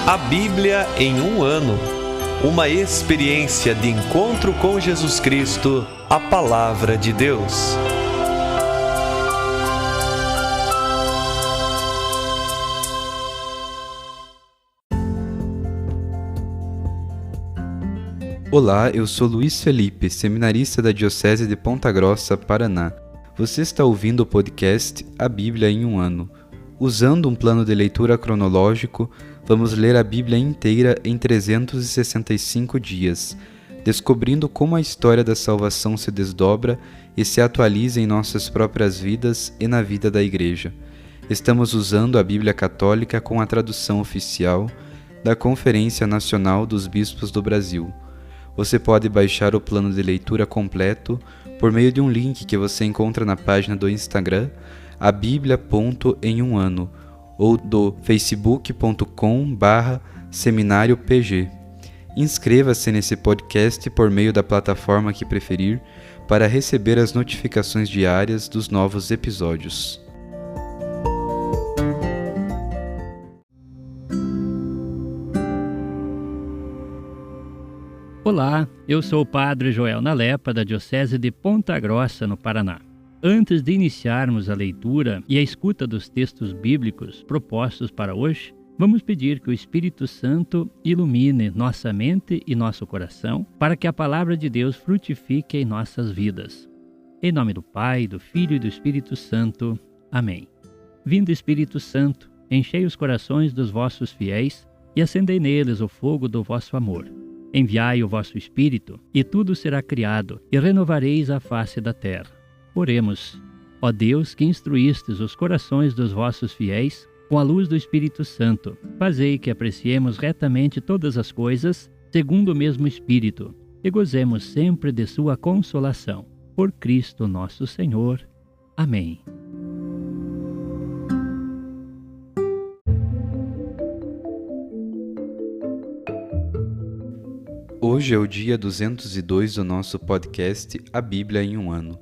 A Bíblia em um ano. Uma experiência de encontro com Jesus Cristo, a Palavra de Deus. Olá, eu sou Luiz Felipe, seminarista da Diocese de Ponta Grossa, Paraná. Você está ouvindo o podcast A Bíblia em um ano. Usando um plano de leitura cronológico, vamos ler a Bíblia inteira em 365 dias, descobrindo como a história da salvação se desdobra e se atualiza em nossas próprias vidas e na vida da Igreja. Estamos usando a Bíblia Católica com a tradução oficial da Conferência Nacional dos Bispos do Brasil. Você pode baixar o plano de leitura completo por meio de um link que você encontra na página do Instagram, abiblia.emuano, ou do facebook.com/seminariopg. Inscreva-se nesse podcast por meio da plataforma que preferir para receber as notificações diárias dos novos episódios. Olá, eu sou o Padre Joel Nalepa, da Diocese de Ponta Grossa, no Paraná. Antes de iniciarmos a leitura e a escuta dos textos bíblicos propostos para hoje, vamos pedir que o Espírito Santo ilumine nossa mente e nosso coração para que a Palavra de Deus frutifique em nossas vidas. Em nome do Pai, do Filho e do Espírito Santo. Amém. Vindo Espírito Santo, enchei os corações dos vossos fiéis e acendei neles o fogo do vosso amor. Enviai o vosso Espírito, e tudo será criado, e renovareis a face da terra. Oremos. Ó Deus, que instruístes os corações dos vossos fiéis com a luz do Espírito Santo, fazei que apreciemos retamente todas as coisas, segundo o mesmo Espírito, e gozemos sempre de sua consolação. Por Cristo nosso Senhor. Amém. Hoje é o dia 202 do nosso podcast A Bíblia em um ano.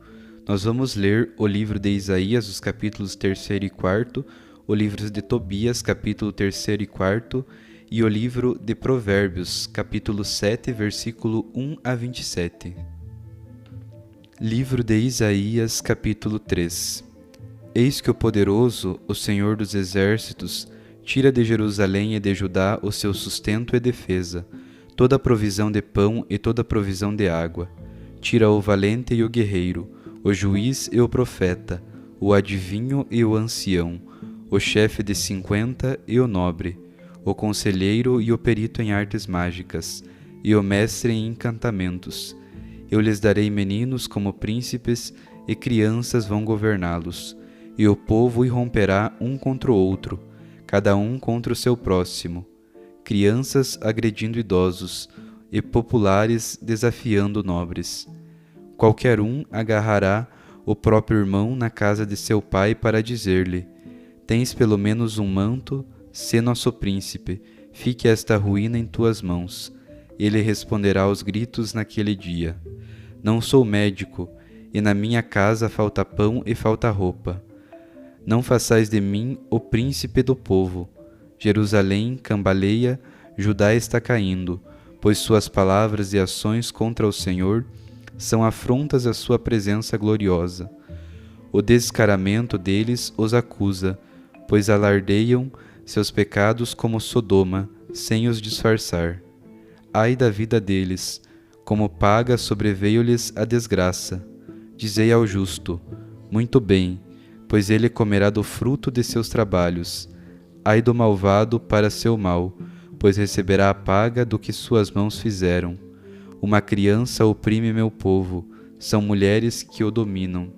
Nós vamos ler o livro de Isaías, os capítulos 3º e 4º, o livro de Tobias, capítulo 3º e 4º, e o livro de Provérbios, capítulo 7, versículo 1 a 27. Livro de Isaías, capítulo 3. Eis que o poderoso, o Senhor dos exércitos, tira de Jerusalém e de Judá o seu sustento e defesa, toda a provisão de pão e toda a provisão de água. Tira o valente e o guerreiro, o juiz e o profeta, o adivinho e o ancião, o chefe de 50 e o nobre, o conselheiro e o perito em artes mágicas, e o mestre em encantamentos. Eu lhes darei meninos como príncipes, e crianças vão governá-los, e o povo irromperá um contra o outro, cada um contra o seu próximo. Crianças agredindo idosos, e populares desafiando nobres. Qualquer um agarrará o próprio irmão na casa de seu pai para dizer-lhe: tens pelo menos um manto, sê nosso príncipe, fique esta ruína em tuas mãos. Ele responderá aos gritos naquele dia: não sou médico, e na minha casa falta pão e falta roupa. Não façais de mim o príncipe do povo. Jerusalém cambaleia, Judá está caindo, pois suas palavras e ações contra o Senhor são afrontas à sua presença gloriosa. O descaramento deles os acusa, pois alardeiam seus pecados como Sodoma, sem os disfarçar. Ai da vida deles, como paga sobreveio-lhes a desgraça. Dizei ao justo: muito bem, pois ele comerá do fruto de seus trabalhos. Ai do malvado para seu mal, pois receberá a paga do que suas mãos fizeram. Uma criança oprime meu povo, são mulheres que o dominam.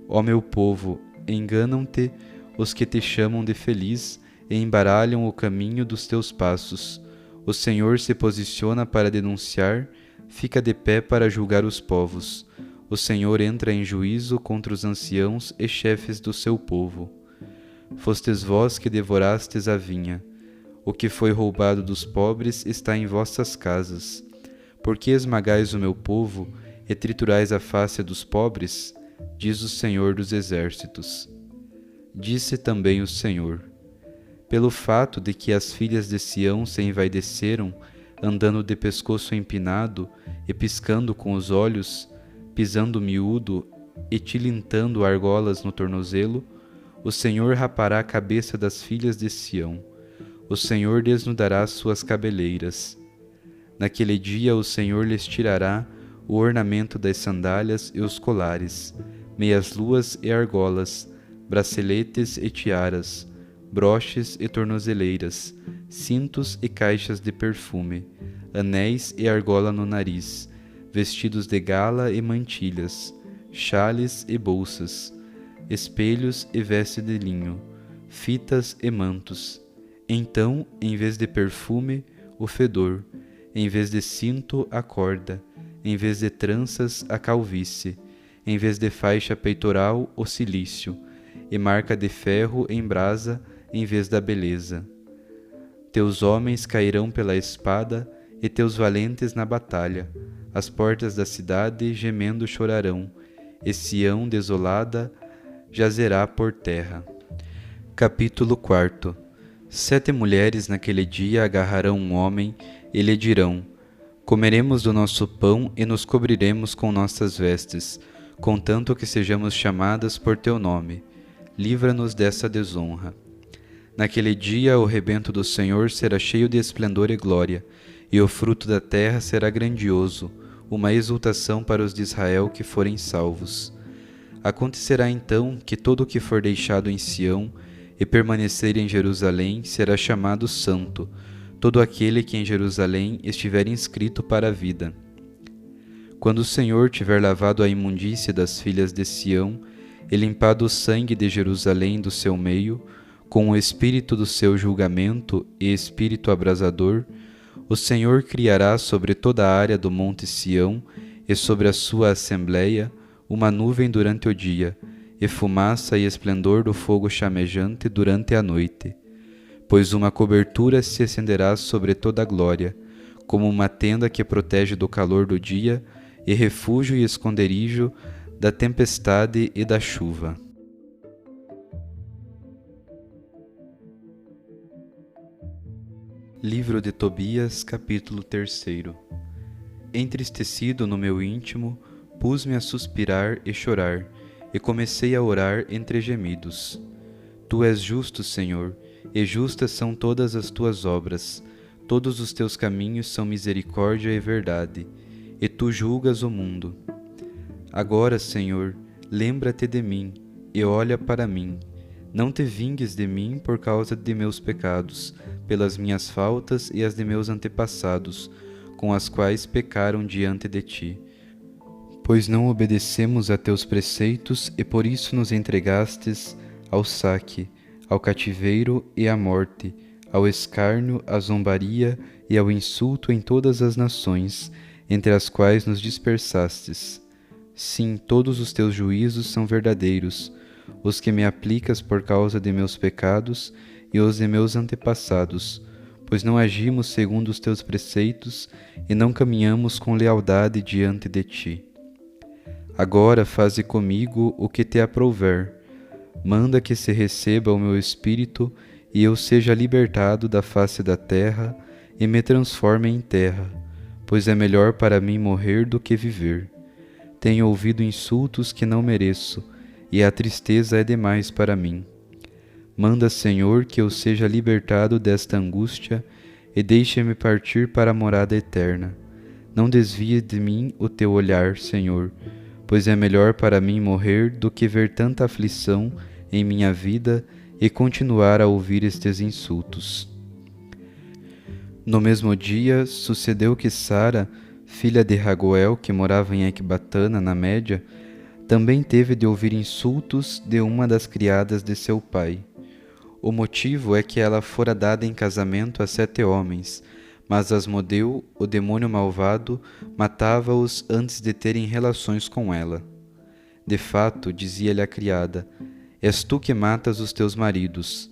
Ó meu povo, enganam-te os que te chamam de feliz e embaralham o caminho dos teus passos. O Senhor se posiciona para denunciar, fica de pé para julgar os povos. O Senhor entra em juízo contra os anciãos e chefes do seu povo. Fostes vós que devorastes a vinha. O que foi roubado dos pobres está em vossas casas. Por que esmagais o meu povo e triturais a face dos pobres? Diz o Senhor dos exércitos. Disse também o Senhor: pelo fato de que as filhas de Sião se envaideceram, andando de pescoço empinado e piscando com os olhos, pisando miúdo e tilintando argolas no tornozelo, o Senhor rapará a cabeça das filhas de Sião. O Senhor desnudará suas cabeleiras. Naquele dia o Senhor lhes tirará o ornamento das sandálias e os colares, meias-luas e argolas, braceletes e tiaras, broches e tornozeleiras, cintos e caixas de perfume, anéis e argola no nariz, vestidos de gala e mantilhas, chales e bolsas, espelhos e veste de linho, fitas e mantos. Então, em vez de perfume, o fedor, em vez de cinto, a corda, em vez de tranças, a calvície, em vez de faixa peitoral, o cilício, e marca de ferro em brasa, em vez da beleza. Teus homens cairão pela espada, e teus valentes na batalha. As portas da cidade gemendo chorarão, e Sião desolada jazerá por terra. Capítulo 4. 7 mulheres naquele dia agarrarão um homem e lhe dirão: comeremos do nosso pão e nos cobriremos com nossas vestes, contanto que sejamos chamadas por teu nome. Livra-nos dessa desonra. Naquele dia o rebento do Senhor será cheio de esplendor e glória, e o fruto da terra será grandioso, uma exultação para os de Israel que forem salvos. Acontecerá então que todo o que for deixado em Sião e permanecer em Jerusalém será chamado santo, todo aquele que em Jerusalém estiver inscrito para a vida. Quando o Senhor tiver lavado a imundície das filhas de Sião e limpado o sangue de Jerusalém do seu meio, com o espírito do seu julgamento e espírito abrasador, o Senhor criará sobre toda a área do monte Sião e sobre a sua assembleia uma nuvem durante o dia, e fumaça e esplendor do fogo chamejante durante a noite. Pois uma cobertura se estenderá sobre toda a glória, como uma tenda que protege do calor do dia, e refúgio e esconderijo da tempestade e da chuva. Livro de Tobias, capítulo 3. Entristecido no meu íntimo, pus-me a suspirar e chorar, e comecei a orar entre gemidos. Tu és justo, Senhor, e justas são todas as tuas obras. Todos os teus caminhos são misericórdia e verdade, e tu julgas o mundo. Agora, Senhor, lembra-te de mim, e olha para mim. Não te vingues de mim por causa de meus pecados, pelas minhas faltas e as de meus antepassados, com as quais pecaram diante de ti. Pois não obedecemos a teus preceitos e por isso nos entregastes ao saque, ao cativeiro e à morte, ao escárnio, à zombaria e ao insulto em todas as nações, entre as quais nos dispersastes. Sim, todos os teus juízos são verdadeiros, os que me aplicas por causa de meus pecados e os de meus antepassados, pois não agimos segundo os teus preceitos e não caminhamos com lealdade diante de ti. Agora faze comigo o que te aprouver. Manda que se receba o meu espírito e eu seja libertado da face da terra e me transforme em terra, pois é melhor para mim morrer do que viver. Tenho ouvido insultos que não mereço, e a tristeza é demais para mim. Manda, Senhor, que eu seja libertado desta angústia e deixe-me partir para a morada eterna. Não desvie de mim o teu olhar, Senhor, pois é melhor para mim morrer do que ver tanta aflição em minha vida e continuar a ouvir estes insultos. No mesmo dia, sucedeu que Sara, filha de Raguel, que morava em Ecbatana, na Média, também teve de ouvir insultos de uma das criadas de seu pai. O motivo é que ela fora dada em casamento a 7 homens, mas Asmodeu, o demônio malvado, matava-os antes de terem relações com ela. De fato, dizia-lhe a criada, és tu que matas os teus maridos.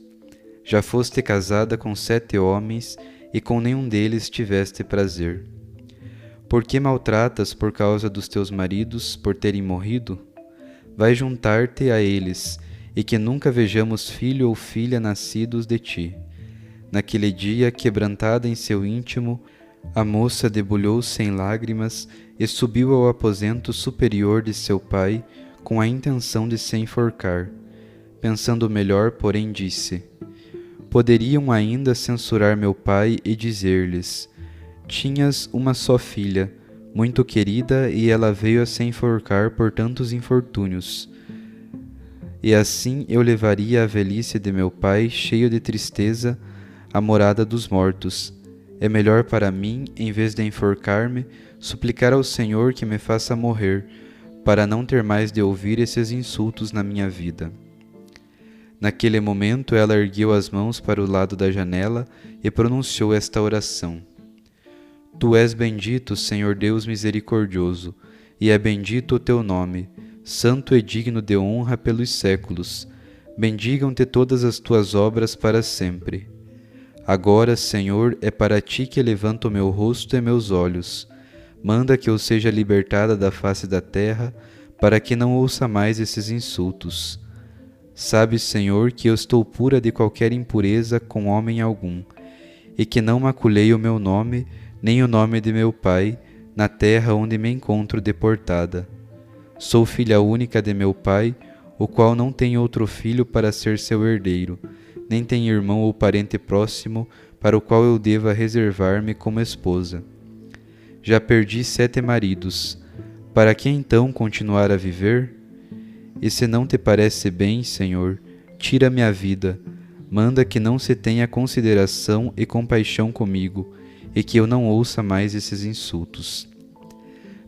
Já foste casada com 7 homens, e com nenhum deles tiveste prazer. Por que maltratas por causa dos teus maridos, por terem morrido? Vai juntar-te a eles, e que nunca vejamos filho ou filha nascidos de ti. Naquele dia, quebrantada em seu íntimo, a moça debulhou-se em lágrimas e subiu ao aposento superior de seu pai com a intenção de se enforcar. Pensando melhor, porém, disse: poderiam ainda censurar meu pai e dizer-lhes: tinhas uma só filha, muito querida, e ela veio a se enforcar por tantos infortúnios. E assim eu levaria a velhice de meu pai, cheio de tristeza, à morada dos mortos. É melhor para mim, em vez de enforcar-me, suplicar ao Senhor que me faça morrer, para não ter mais de ouvir esses insultos na minha vida. Naquele momento ela ergueu as mãos para o lado da janela e pronunciou esta oração: Tu és bendito, Senhor Deus misericordioso, e é bendito o teu nome, santo e digno de honra pelos séculos. Bendigam-te todas as tuas obras para sempre. Agora, Senhor, é para ti que levanto meu rosto e meus olhos. Manda que eu seja libertada da face da terra, para que não ouça mais esses insultos. Sabes, Senhor, que eu estou pura de qualquer impureza com homem algum, e que não maculei o meu nome, nem o nome de meu pai, na terra onde me encontro deportada. Sou filha única de meu pai, o qual não tem outro filho para ser seu herdeiro, nem tem irmão ou parente próximo para o qual eu deva reservar-me como esposa. Já perdi 7 maridos, para que então continuar a viver? E se não te parece bem, Senhor, tira-me a vida, manda que não se tenha consideração e compaixão comigo, e que eu não ouça mais esses insultos.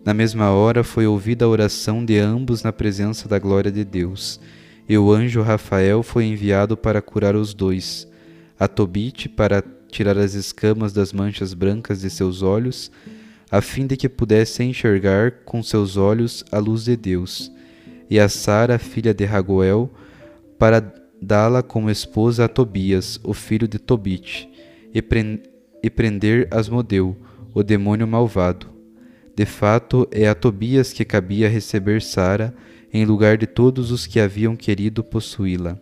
Na mesma hora foi ouvida a oração de ambos na presença da glória de Deus, e o anjo Rafael foi enviado para curar os dois, a Tobite para tirar as escamas das manchas brancas de seus olhos, a fim de que pudesse enxergar com seus olhos a luz de Deus, e a Sara, filha de Raguel, para dá-la como esposa a Tobias, o filho de Tobite, e prender Asmodeu, o demônio malvado. De fato, é a Tobias que cabia receber Sara, em lugar de todos os que haviam querido possuí-la.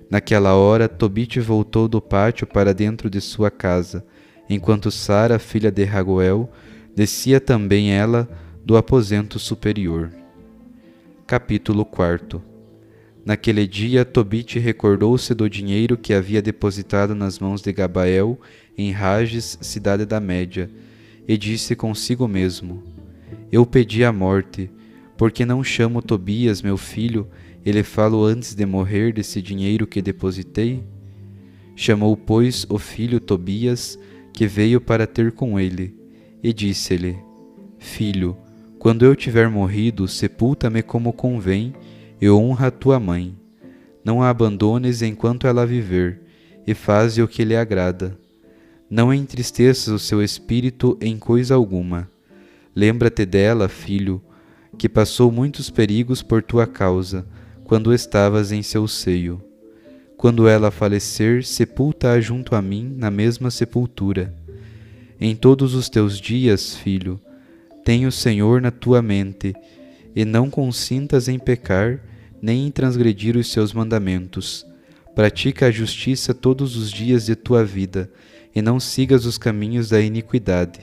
Naquela hora, Tobite voltou do pátio para dentro de sua casa, enquanto Sara, filha de Raguel, descia também ela do aposento superior. Capítulo 4. Naquele dia, Tobite recordou-se do dinheiro que havia depositado nas mãos de Gabael, em Rages, cidade da Média, e disse consigo mesmo: eu pedi a morte, porque não chamo Tobias, meu filho, e lhe falo antes de morrer desse dinheiro que depositei? Chamou, pois, o filho Tobias, que veio para ter com ele, e disse-lhe: filho, quando eu tiver morrido, sepulta-me como convém, e honra a tua mãe. Não a abandones enquanto ela viver, e faze o que lhe agrada. Não entristeças o seu espírito em coisa alguma. Lembra-te dela, filho, que passou muitos perigos por tua causa, quando estavas em seu seio. Quando ela falecer, sepulta-a junto a mim na mesma sepultura. Em todos os teus dias, filho, tem o Senhor na tua mente, e não consintas em pecar, nem em transgredir os seus mandamentos. Pratica a justiça todos os dias de tua vida, e não sigas os caminhos da iniquidade.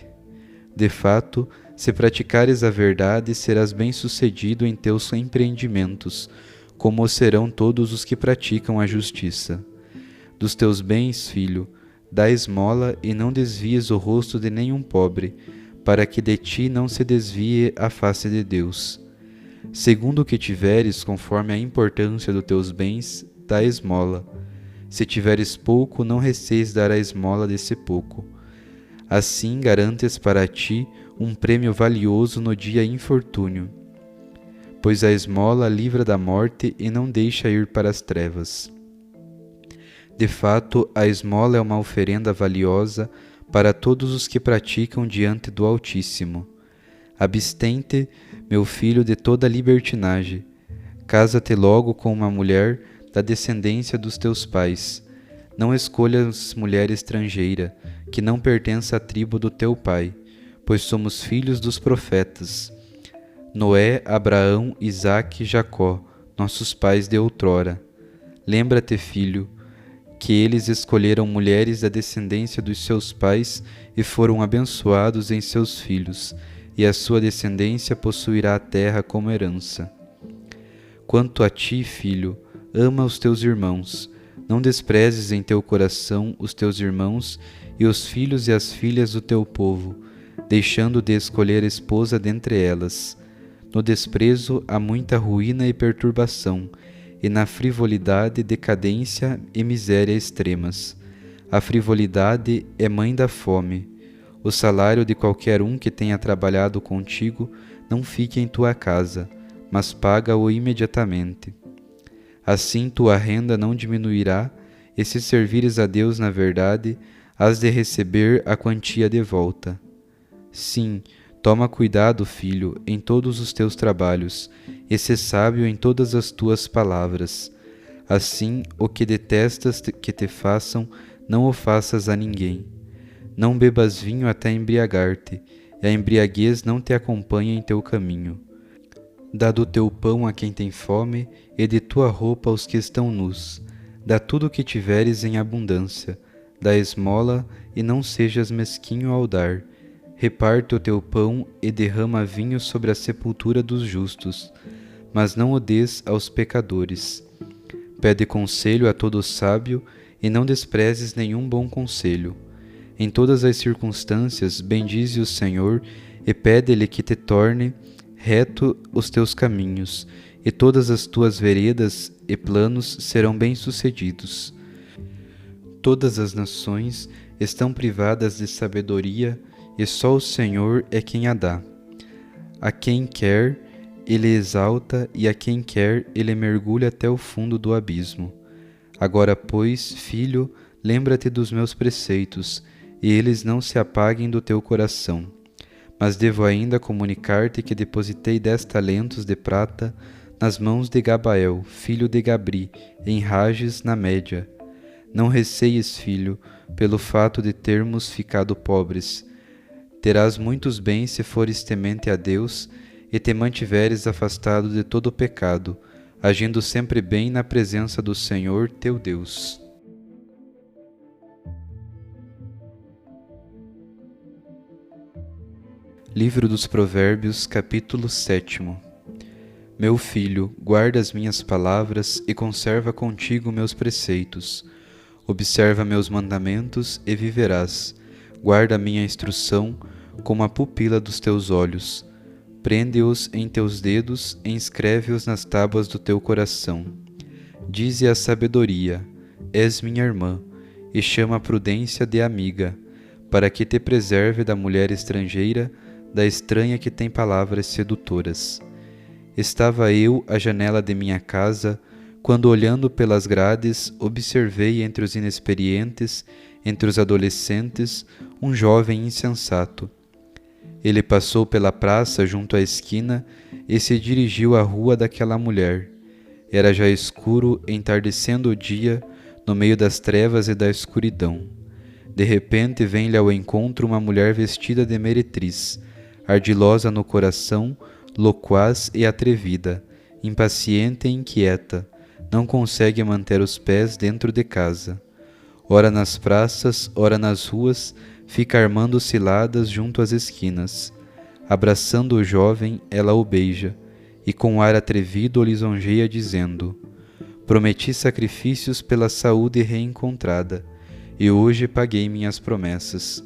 De fato, se praticares a verdade, serás bem-sucedido em teus empreendimentos, como o serão todos os que praticam a justiça. Dos teus bens, filho, dá esmola e não desvies o rosto de nenhum pobre, para que de ti não se desvie a face de Deus. Segundo o que tiveres, conforme a importância dos teus bens, dá esmola. Se tiveres pouco, não receis dar a esmola desse pouco. Assim garantes para ti um prêmio valioso no dia infortúnio. Pois a esmola livra da morte e não deixa ir para as trevas. De fato, a esmola é uma oferenda valiosa para todos os que praticam diante do Altíssimo. Abstente, meu filho, de toda libertinagem. Casa-te logo com uma mulher da descendência dos teus pais. Não escolhas mulher estrangeira, que não pertença à tribo do teu pai, pois somos filhos dos profetas. Noé, Abraão, Isaque e Jacó, nossos pais de outrora. Lembra-te, filho, que eles escolheram mulheres da descendência dos seus pais e foram abençoados em seus filhos, e a sua descendência possuirá a terra como herança. Quanto a ti, filho, ama os teus irmãos, não desprezes em teu coração os teus irmãos e os filhos e as filhas do teu povo, deixando de escolher esposa dentre elas. No desprezo há muita ruína e perturbação, e na frivolidade decadência e miséria extremas. A frivolidade é mãe da fome. O salário de qualquer um que tenha trabalhado contigo não fique em tua casa, mas paga-o imediatamente. Assim tua renda não diminuirá, e se servires a Deus na verdade, has de receber a quantia de volta. Sim, toma cuidado, filho, em todos os teus trabalhos, e sê sábio em todas as tuas palavras. Assim, o que detestas que te façam, não o faças a ninguém. Não bebas vinho até embriagar-te, e a embriaguez não te acompanhe em teu caminho. Dá do teu pão a quem tem fome, e de tua roupa aos que estão nus. Dá tudo o que tiveres em abundância. Dá esmola, e não sejas mesquinho ao dar. Reparte o teu pão e derrama vinho sobre a sepultura dos justos, mas não o dês aos pecadores. Pede conselho a todo sábio, e não desprezes nenhum bom conselho. Em todas as circunstâncias, bendize o Senhor, e pede-lhe que te torne reto os teus caminhos, e todas as tuas veredas e planos serão bem-sucedidos. Todas as nações estão privadas de sabedoria, e só o Senhor é quem a dá. A quem quer, Ele exalta, e a quem quer, Ele mergulha até o fundo do abismo. Agora, pois, filho, lembra-te dos meus preceitos, e eles não se apaguem do teu coração. Mas devo ainda comunicar-te que depositei 10 talentos de prata nas mãos de Gabael, filho de Gabri, em Rages, na Média. Não receies, filho, pelo fato de termos ficado pobres. Terás muitos bens se fores temente a Deus e te mantiveres afastado de todo o pecado, agindo sempre bem na presença do Senhor teu Deus. Livro dos Provérbios, capítulo 7. Meu filho, guarda as minhas palavras e conserva contigo meus preceitos. Observa meus mandamentos e viverás. Guarda minha instrução como a pupila dos teus olhos. Prende-os em teus dedos e inscreve-os nas tábuas do teu coração. Dize a sabedoria, és minha irmã, e chama a prudência de amiga, para que te preserve da mulher estrangeira, da estranha que tem palavras sedutoras. Estava eu à janela de minha casa, quando olhando pelas grades, observei entre os inexperientes, entre os adolescentes, um jovem insensato. Ele passou pela praça junto à esquina e se dirigiu à rua daquela mulher. Era já escuro, entardecendo o dia, no meio das trevas e da escuridão. De repente vem-lhe ao encontro uma mulher vestida de meretriz, ardilosa no coração, loquaz e atrevida, impaciente e inquieta, não consegue manter os pés dentro de casa. Ora nas praças, ora nas ruas, fica armando ciladas junto às esquinas. Abraçando o jovem, ela o beija, e com ar atrevido o lisonjeia, dizendo: Prometi sacrifícios pela saúde reencontrada, e hoje paguei minhas promessas.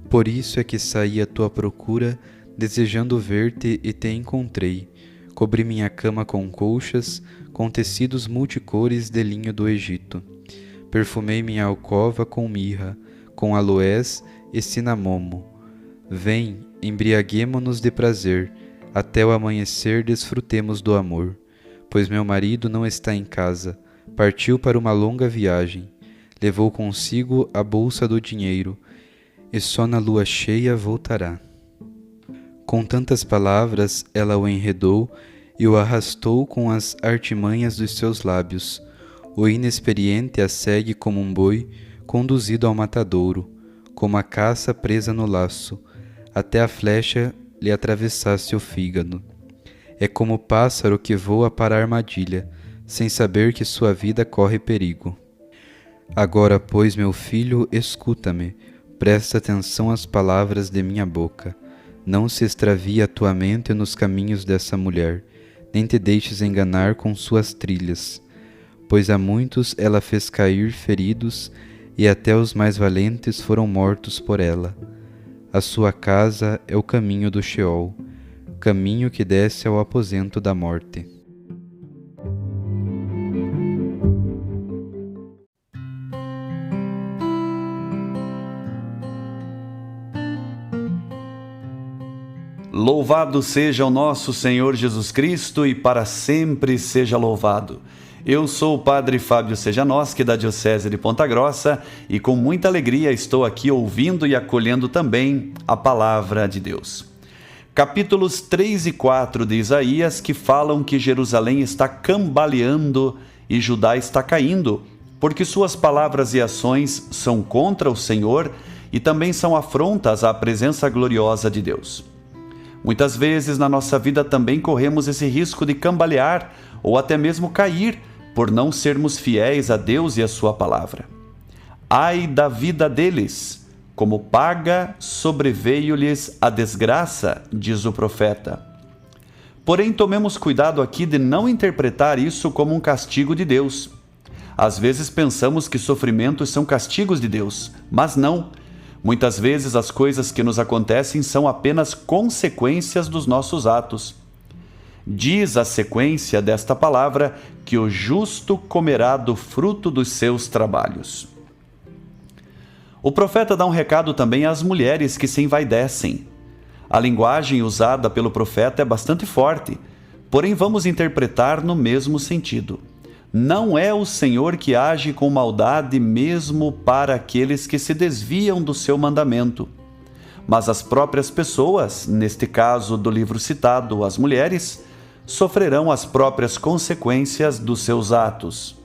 Por isso é que saí à tua procura, desejando ver-te, e te encontrei. Cobri minha cama com colchas, com tecidos multicores de linho do Egito. Perfumei minha alcova com mirra, com aloés e cinamomo. Vem, embriaguemo-nos de prazer, até o amanhecer desfrutemos do amor. Pois meu marido não está em casa, partiu para uma longa viagem. Levou consigo a bolsa do dinheiro, e só na lua cheia voltará. Com tantas palavras, ela o enredou e o arrastou com as artimanhas dos seus lábios. O inexperiente a segue como um boi conduzido ao matadouro, como a caça presa no laço, até a flecha lhe atravessasse o fígado. É como o pássaro que voa para a armadilha, sem saber que sua vida corre perigo. Agora, pois, meu filho, escuta-me, presta atenção às palavras de minha boca. Não se extravie a tua mente nos caminhos dessa mulher, nem te deixes enganar com suas trilhas. Pois a muitos ela fez cair feridos, e até os mais valentes foram mortos por ela. A sua casa é o caminho do Sheol, caminho que desce ao aposento da morte. Louvado seja o nosso Senhor Jesus Cristo e para sempre seja louvado. Eu sou o Padre Fábio Sejanoschi, da Diocese de Ponta Grossa, e com muita alegria estou aqui ouvindo e acolhendo também a Palavra de Deus. Capítulos 3 e 4 de Isaías, que falam que Jerusalém está cambaleando e Judá está caindo, porque suas palavras e ações são contra o Senhor e também são afrontas à presença gloriosa de Deus. Muitas vezes na nossa vida também corremos esse risco de cambalear ou até mesmo cair por não sermos fiéis a Deus e a sua palavra. Ai da vida deles, como paga sobreveio-lhes a desgraça, diz o profeta. Porém, tomemos cuidado aqui de não interpretar isso como um castigo de Deus. Às vezes pensamos que sofrimentos são castigos de Deus, mas não. Muitas vezes as coisas que nos acontecem são apenas consequências dos nossos atos. Diz a sequência desta palavra que o justo comerá do fruto dos seus trabalhos. O profeta dá um recado também às mulheres que se envaidecem. A linguagem usada pelo profeta é bastante forte, porém vamos interpretar no mesmo sentido. Não é o Senhor que age com maldade mesmo para aqueles que se desviam do seu mandamento, mas as próprias pessoas, neste caso do livro citado, as mulheres, sofrerão as próprias consequências dos seus atos.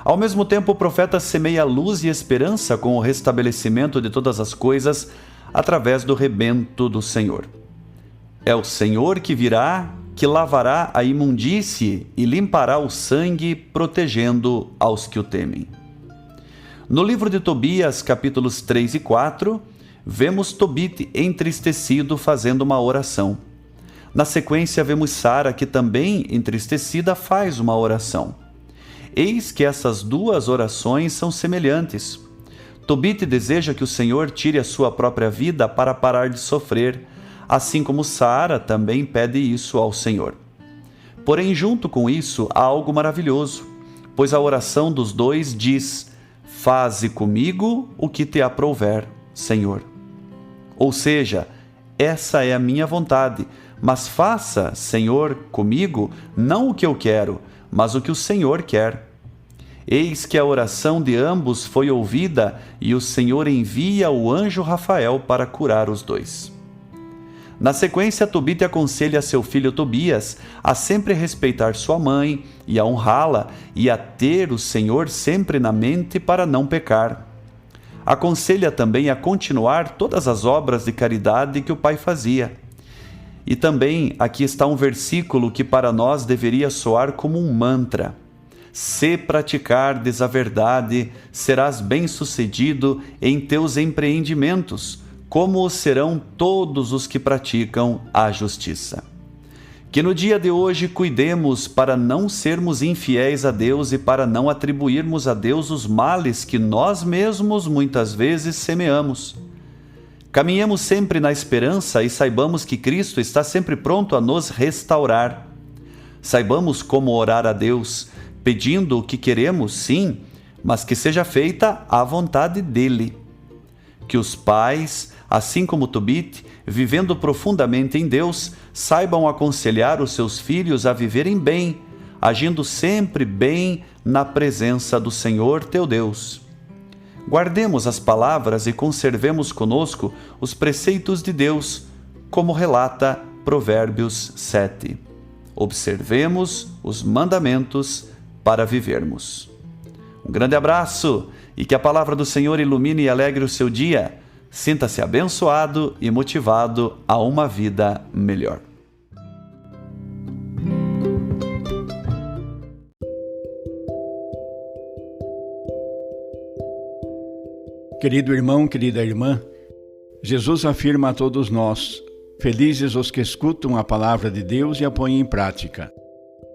Ao mesmo tempo, o profeta semeia luz e esperança com o restabelecimento de todas as coisas através do rebento do Senhor. É o Senhor que virá, que lavará a imundície e limpará o sangue, protegendo aos que o temem. No livro de Tobias, capítulos 3 e 4, vemos Tobite entristecido fazendo uma oração. Na sequência, vemos Sara, que também, entristecida, faz uma oração. Eis que essas duas orações são semelhantes. Tobite deseja que o Senhor tire a sua própria vida para parar de sofrer, assim como Sara também pede isso ao Senhor. Porém, junto com isso, há algo maravilhoso, pois a oração dos dois diz: faze comigo o que te aprouver, Senhor. Ou seja, essa é a minha vontade, mas faça, Senhor, comigo, não o que eu quero, mas o que o Senhor quer. Eis que a oração de ambos foi ouvida e o Senhor envia o anjo Rafael para curar os dois. Na sequência, Tobite aconselha seu filho Tobias a sempre respeitar sua mãe e a honrá-la e a ter o Senhor sempre na mente para não pecar. Aconselha também a continuar todas as obras de caridade que o pai fazia. E também aqui está um versículo que para nós deveria soar como um mantra. Se praticardes a verdade, serás bem-sucedido em teus empreendimentos, como o serão todos os que praticam a justiça. Que no dia de hoje cuidemos para não sermos infiéis a Deus e para não atribuirmos a Deus os males que nós mesmos muitas vezes semeamos. Caminhemos sempre na esperança e saibamos que Cristo está sempre pronto a nos restaurar. Saibamos como orar a Deus, pedindo o que queremos, sim, mas que seja feita a vontade dEle. Que os pais, assim como Tobite, vivendo profundamente em Deus, saibam aconselhar os seus filhos a viverem bem, agindo sempre bem na presença do Senhor teu Deus. Guardemos as palavras e conservemos conosco os preceitos de Deus, como relata Provérbios 7. Observemos os mandamentos para vivermos. Um grande abraço e que a palavra do Senhor ilumine e alegre o seu dia. Sinta-se abençoado e motivado a uma vida melhor. Querido irmão, querida irmã, Jesus afirma a todos nós: felizes os que escutam a palavra de Deus e a põem em prática.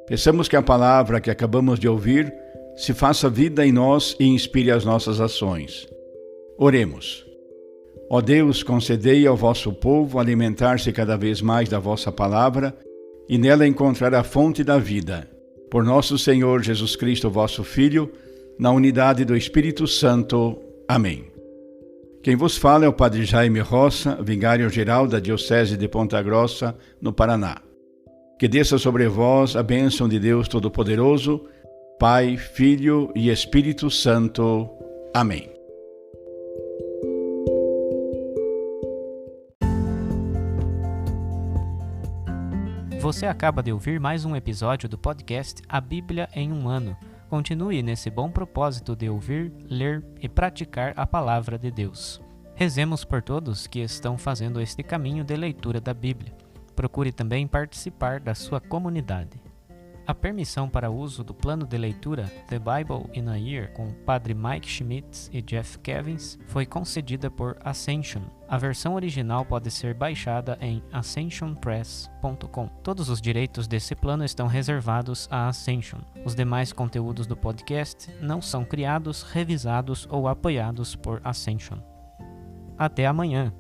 Peçamos que a palavra que acabamos de ouvir se faça vida em nós e inspire as nossas ações. Oremos. Ó Deus, concedei ao vosso povo alimentar-se cada vez mais da vossa palavra e nela encontrar a fonte da vida. Por nosso Senhor Jesus Cristo, vosso Filho, na unidade do Espírito Santo. Amém. Quem vos fala é o Padre Jaime Roça, vigário-geral da Diocese de Ponta Grossa, no Paraná. Que desça sobre vós a bênção de Deus Todo-Poderoso, Pai, Filho e Espírito Santo. Amém. Você acaba de ouvir mais um episódio do podcast A Bíblia em um Ano. Continue nesse bom propósito de ouvir, ler e praticar a Palavra de Deus. Rezemos por todos que estão fazendo este caminho de leitura da Bíblia. Procure também participar da sua comunidade. A permissão para uso do plano de leitura The Bible in a Year com o Padre Mike Schmitz e Jeff Kevins foi concedida por Ascension. A versão original pode ser baixada em ascensionpress.com. Todos os direitos desse plano estão reservados à Ascension. Os demais conteúdos do podcast não são criados, revisados ou apoiados por Ascension. Até amanhã!